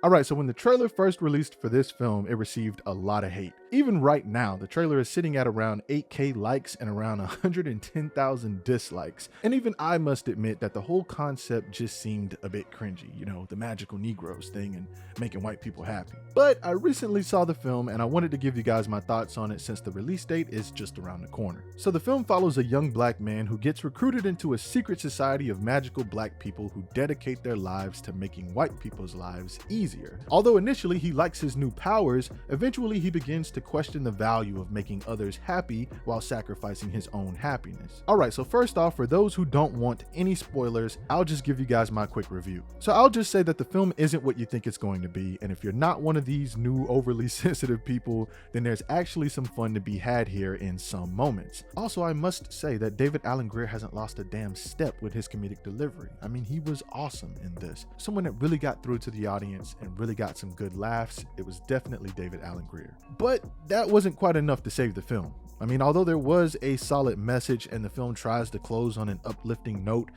Alright, so when the trailer first released for this film, it received a lot of hate. Even right now, the trailer is sitting at around 8K likes and around 110,000 dislikes. And even I must admit that the whole concept just seemed a bit cringy, you know, the magical Negroes thing and making white people happy. But I recently saw the film and I wanted to give you guys my thoughts on it since the release date is just around the corner. So the film follows a young black man who gets recruited into a secret society of magical black people who dedicate their lives to making white people's lives easier. Although initially he likes his new powers, eventually he begins to question the value of making others happy while sacrificing his own happiness. Alright, so first off, for those who don't want any spoilers, I'll just give you guys my quick review. So I'll just say that the film isn't what you think it's going to be, and if you're not one of these new overly sensitive people, then there's actually some fun to be had here in some moments. Also, I must say that David Alan Grier hasn't lost a damn step with his comedic delivery. I mean, he was awesome in this. Someone that really got through to the audience and really got some good laughs. It was definitely David Alan Grier. But that wasn't quite enough to save the film. I mean, although there was a solid message and the film tries to close on an uplifting note,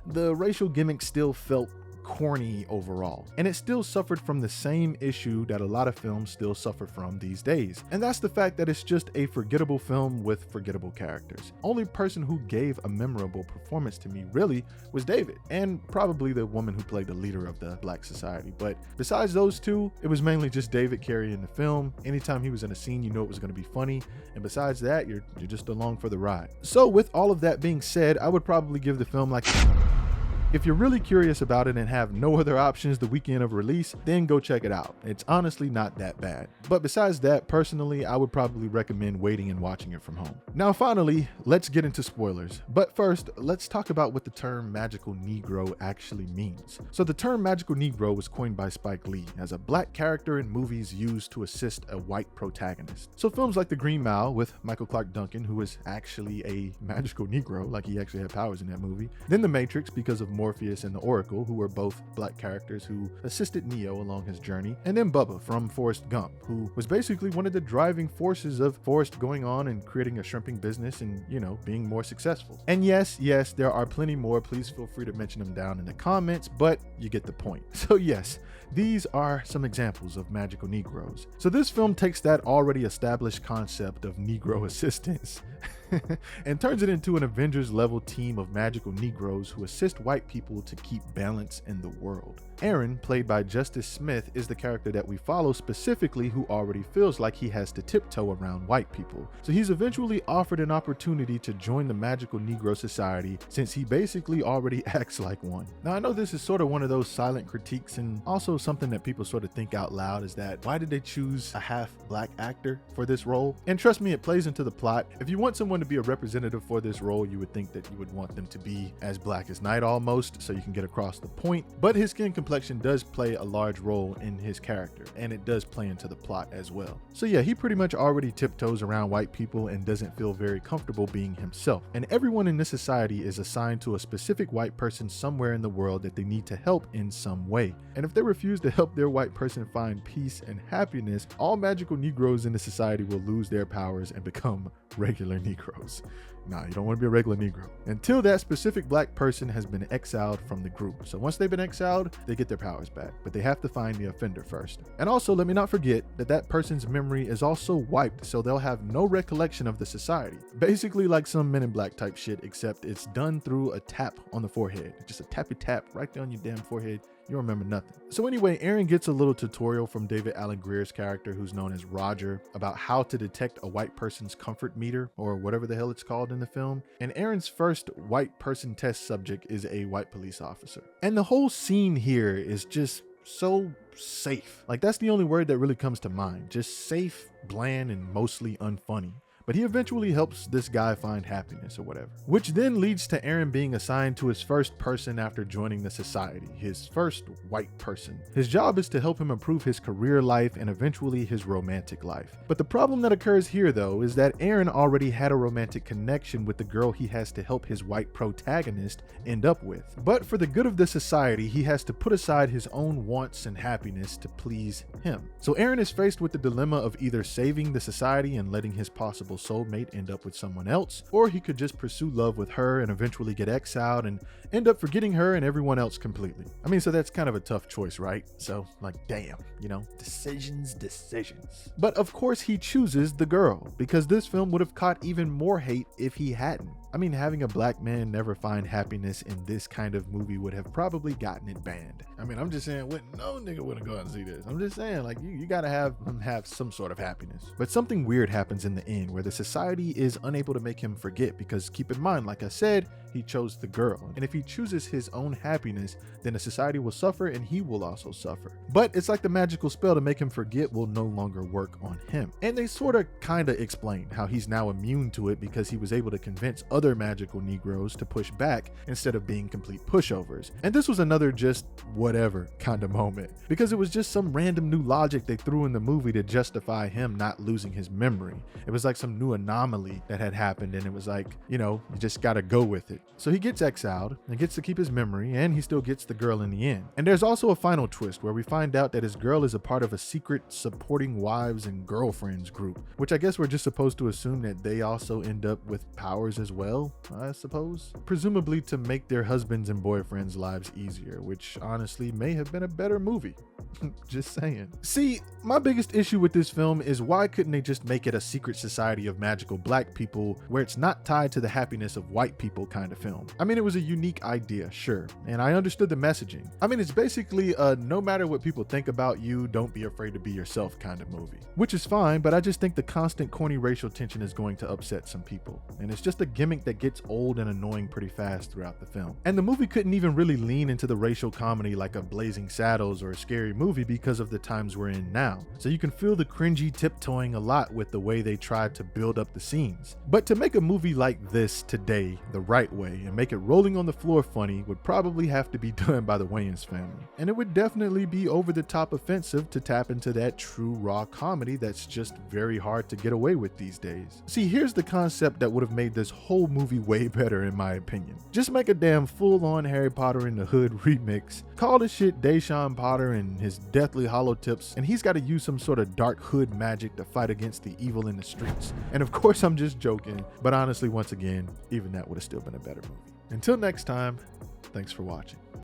the racial gimmick still felt corny overall, and it still suffered from the same issue that a lot of films still suffer from these days, and that's the fact that it's just a forgettable film with forgettable characters. Only person who gave a memorable performance to me really was David, and probably the woman who played the leader of the Black Society, but besides those two, it was mainly just David carrying the film. Anytime he was in a scene, you know it was going to be funny, and besides that, you're just along for the ride. So with all of that being said, I would probably give the film like... If you're really curious about it and have no other options the weekend of release, then go check it out. It's honestly not that bad. But besides that, personally, I would probably recommend waiting and watching it from home. Now finally, let's get into spoilers. But first, let's talk about what the term magical Negro actually means. So the term magical Negro was coined by Spike Lee as a black character in movies used to assist a white protagonist. So films like The Green Mile with Michael Clark Duncan, who is actually a magical Negro, like he actually had powers in that movie. Then The Matrix because of Morpheus and the Oracle, who were both black characters who assisted Neo along his journey, and then Bubba from Forrest Gump, who was basically one of the driving forces of Forrest going on and creating a shrimping business and, you know, being more successful. And yes, there are plenty more. Please feel free to mention them down in the comments, but you get the point. So yes, these are some examples of magical Negroes. So this film takes that already established concept of Negro assistance and turns it into an Avengers level team of magical Negroes who assist white people to keep balance in the world. Aaron, played by Justice Smith, is the character that we follow specifically, who already feels like he has to tiptoe around white people. So he's eventually offered an opportunity to join the magical Negro society since he basically already acts like one. Now I know this is sort of one of those silent critiques, and also something that people sort of think out loud is that why did they choose a half black actor for this role? And trust me, it plays into the plot. If you want someone to be a representative for this role, you would think that you would want them to be as black as night almost, so you can get across the point. But his skin complexion does play a large role in his character, and it does play into the plot as well. So yeah, he pretty much already tiptoes around white people and doesn't feel very comfortable being himself. And everyone in this society is assigned to a specific white person somewhere in the world that they need to help in some way. And if they refuse to help their white person find peace and happiness, all magical Negroes in the society will lose their powers and become regular Negroes. Nah, you don't want to be a regular Negro until that specific black person has been exiled from the group. So once they've been exiled, they get their powers back, but they have to find the offender first. And also, let me not forget that that person's memory is also wiped, so they'll have no recollection of the society. Basically like some Men in Black type shit, except it's done through a tap on the forehead. Just a tappy tap right there on your damn forehead. You remember nothing. So anyway, Aaron gets a little tutorial from David Alan Grier's character, who's known as Roger, about how to detect a white person's comfort meter, or whatever the hell it's called in the film. And Aaron's first white person test subject is a white police officer. And the whole scene here is just so safe. Like, that's the only word that really comes to mind. Just safe, bland, and mostly unfunny. But he eventually helps this guy find happiness or whatever. Which then leads to Aaron being assigned to his first person after joining the society, his first white person. His job is to help him improve his career life and eventually his romantic life. But the problem that occurs here though is that Aaron already had a romantic connection with the girl he has to help his white protagonist end up with. But for the good of the society, he has to put aside his own wants and happiness to please him. So Aaron is faced with the dilemma of either saving the society and letting his possible possible soulmate end up with someone else, or he could just pursue love with her and eventually get exiled and end up forgetting her and everyone else completely. I mean, so that's kind of a tough choice, right? So, like, damn, you know, decisions. But of course he chooses the girl, because this film would have caught even more hate if he hadn't. I mean, having a black man never find happiness in this kind of movie would have probably gotten it banned. I mean, I'm just saying, no nigga wouldn't go out and see this. I'm just saying, like, you gotta have some sort of happiness. But something weird happens in the end where the society is unable to make him forget, because keep in mind, like I said, he chose the girl. And if he chooses his own happiness, then the society will suffer and he will also suffer. But it's like the magical spell to make him forget will no longer work on him. And they sort of kind of explain how he's now immune to it because he was able to convince other magical Negroes to push back instead of being complete pushovers. And this was another just whatever kind of moment, because it was just some random new logic they threw in the movie to justify him not losing his memory. It was like some new anomaly that had happened, and it was like, you know, you just gotta go with it. So he gets exiled and gets to keep his memory, and he still gets the girl in the end. And there's also a final twist where we find out that his girl is a part of a secret supporting wives and girlfriends group, which I guess we're just supposed to assume that they also end up with powers as well, I suppose. Presumably to make their husbands and boyfriends' lives easier, which honestly may have been a better movie. Just saying. See, my biggest issue with this film is why couldn't they just make it a secret society of magical black people where it's not tied to the happiness of white people kind of film? I mean, it was a unique idea, sure, and I understood the messaging. I mean, it's basically a no matter what people think about you, don't be afraid to be yourself kind of movie, which is fine, but I just think the constant corny racial tension is going to upset some people, and it's just a gimmick that gets old and annoying pretty fast throughout the film. And the movie couldn't even really lean into the racial comedy like a Blazing Saddles or a Scary Movie because of the times we're in now. So you can feel the cringy tiptoeing a lot with the way they tried to build up the scenes. But to make a movie like this today the right way and make it rolling on the floor funny would probably have to be done by the Wayans family. And it would definitely be over the top offensive to tap into that true raw comedy that's just very hard to get away with these days. See, here's the concept that would have made this whole movie way better in my opinion. Just make a damn full-on Harry Potter in the Hood remix. Call the shit Deshaun Potter and his Deathly Hollow Tips, and he's got to use some sort of dark hood magic to fight against the evil in the streets. And of course I'm just joking, but honestly, once again, even that would have still been a better movie. Until next time, thanks for watching.